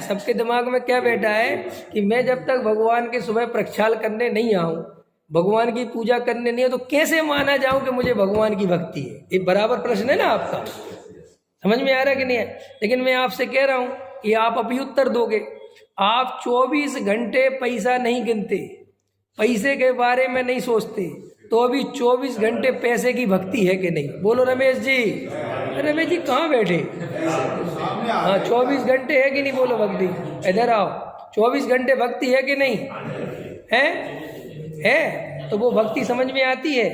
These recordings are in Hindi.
सबके दिमाग में क्या बैठा है कि मैं जब तक भगवान के सुबह प्रक्षाल करने नहीं आऊं, भगवान की पूजा करने नहीं है, तो कैसे माना जाऊं कि मुझे भगवान की भक्ति है? ये बराबर प्रश्न है ना आपका, समझ में आ रहा है कि नहीं है? लेकिन मैं आपसे कह रहा हूं कि आप अभी उत्तर दोगे। आप 24 घंटे पैसा नहीं गिनते, पैसे के बारे में नहीं सोचते, तो अभी 24 घंटे पैसे की भक्ति है कि नहीं? बोलो रमेश जी। रमेश जी कहाँ बैठे? हाँ, 24 घंटे है कि नहीं? बोलो भक्ति। इधर आओ, 24 घंटे भक्ति है कि नहीं है? तो वो भक्ति समझ में आती है?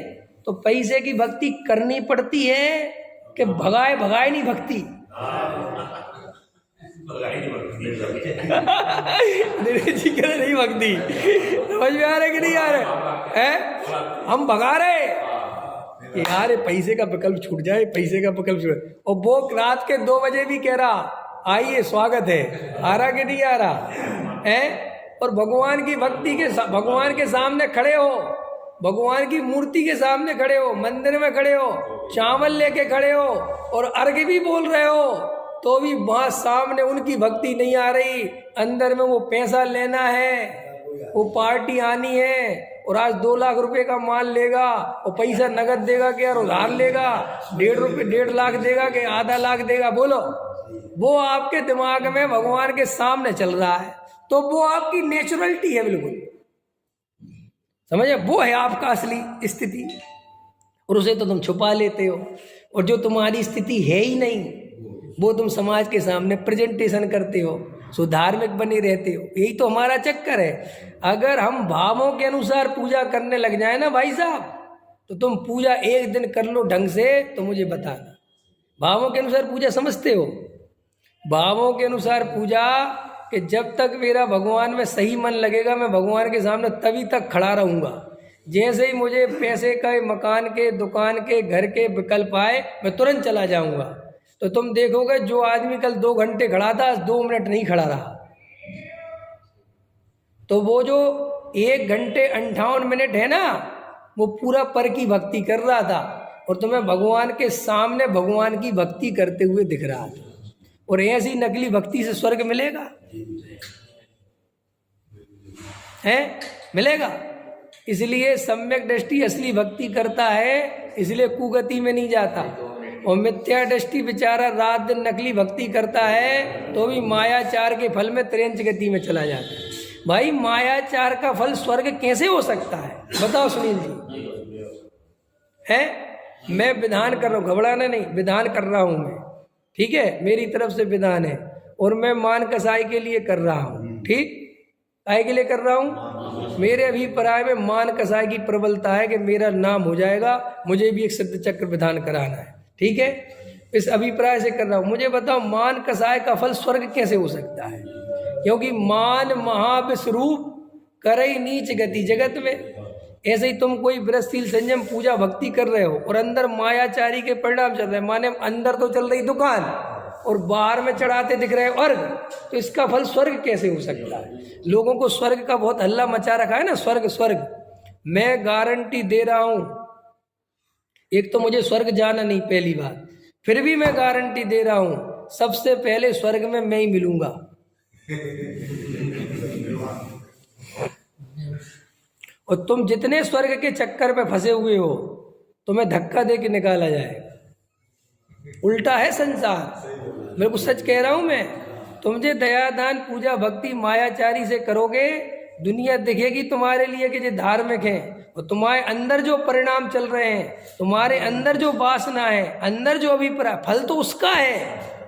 तो पैसे की भक्ति करनी पड़ती है कि भगाए भगाए नहीं भक्ति? जी कह रहे नहीं भक्ति, समझ में आ रहा है कि नहीं आ रहा है? हम भगा रहे यार, पैसे का विकल्प छूट जाए, पैसे का विकल्प छूट। और वो रात के 2 बजे भी कह रहा आइए स्वागत है, आ रहा कि नहीं आ रहा है? और भगवान की भक्ति के भगवान के सामने खड़े हो, भगवान की मूर्ति के सामने खड़े हो, मंदिर में खड़े हो, चावल लेके खड़े हो और अर्घ भी बोल रहे हो, तो भी वहां सामने उनकी भक्ति नहीं आ रही। अंदर में वो पैसा लेना है, वो पार्टी आनी है, और आज 2 लाख रुपए का माल लेगा और पैसा नगद देगा कि यार उधार लेगा, 1.5 लाख देगा कि आधा लाख देगा? बोलो, वो आपके दिमाग में भगवान के सामने चल रहा है, तो वो आपकी नेचुरलिटी है, बिल्कुल समझे? वो है आपका असली स्थिति, और उसे तो तुम छुपा लेते हो। और जो तुम्हारी स्थिति है ही नहीं, वो तुम समाज के सामने प्रेजेंटेशन करते हो, सो धार्मिक बने रहते हो। यही तो हमारा चक्कर है। अगर हम भावों के अनुसार पूजा करने लग जाए ना भाई साहब, तो तुम पूजा एक दिन कर लो ढंग से, तो मुझे बताना। भावों के अनुसार पूजा समझते हो? भावों के अनुसार पूजा कि जब तक मेरा भगवान में सही मन लगेगा, मैं भगवान के सामने तभी तक खड़ा रहूँगा। जैसे ही मुझे पैसे का, मकान के, दुकान के, घर के विकल्प आए, मैं तुरंत चला जाऊँगा। तो तुम देखोगे जो आदमी कल 2 घंटे खड़ा था, आज 2 मिनट नहीं खड़ा रहा। तो वो जो 1 घंटे 58 मिनट है ना, वो पूरा पर की भक्ति कर रहा था, और तुम्हें भगवान के सामने भगवान की भक्ति करते हुए दिख रहा था। और ऐसी नकली भक्ति से स्वर्ग मिलेगा? है? मिलेगा? इसलिए सम्यक दृष्टि असली भक्ति करता है, इसलिए कुगति में नहीं जाता। और मिथ्या दृष्टि बेचारा रात दिन नकली भक्ति करता है, तो भी मायाचार के फल में त्रेंच गति में चला जाता है। भाई, मायाचार का फल स्वर्ग कैसे हो सकता है? बताओ सुनील जी। है? मैं विधान कर रहा हूँ, घबराना नहीं, विधान कर रहा हूँ मैं, ठीक है? मेरी तरफ से विधान है, और मैं मान कसाई के लिए कर रहा हूँ। ठीक, काय के लिए कर रहा हूँ? मेरे अभिप्राय में मान कसाई की प्रबलता है कि मेरा नाम हो जाएगा, मुझे भी एक सिद्ध चक्र विधान कराना है, ठीक है? इस अभिप्राय से कर रहा हूँ। मुझे बताओ, मान कसाय का फल स्वर्ग कैसे हो सकता है? क्योंकि मान महाविश्वरूप करई नीच गति जगत में। ऐसे ही तुम कोई व्रतशील संयम पूजा भक्ति कर रहे हो और अंदर मायाचारी के परिणाम चल रहे हैं, माने अंदर तो चल रही दुकान और बाहर में चढ़ाते दिख रहे अर्घ, तो इसका फल स्वर्ग कैसे हो सकता है? लोगों को स्वर्ग का बहुत हल्ला मचा रखा है ना, स्वर्ग स्वर्ग। मैं गारंटी दे रहा हूं, एक तो मुझे स्वर्ग जाना नहीं, पहली बात, फिर भी मैं गारंटी दे रहा हूं, सबसे पहले स्वर्ग में मैं ही मिलूंगा। और तुम जितने स्वर्ग के चक्कर में फंसे हुए हो, तुम्हें धक्का दे के निकाला जाएगा। उल्टा है संसार, मेरे को सच कह रहा हूं मैं। तुम जो दया दान पूजा भक्ति मायाचारी से करोगे, दुनिया दिखेगी तुम्हारे लिए कि ये धार्मिक है, और तुम्हारे अंदर जो परिणाम चल रहे हैं, तुम्हारे अंदर जो वासना है, अंदर जो अभिप्राय, फल तो उसका है।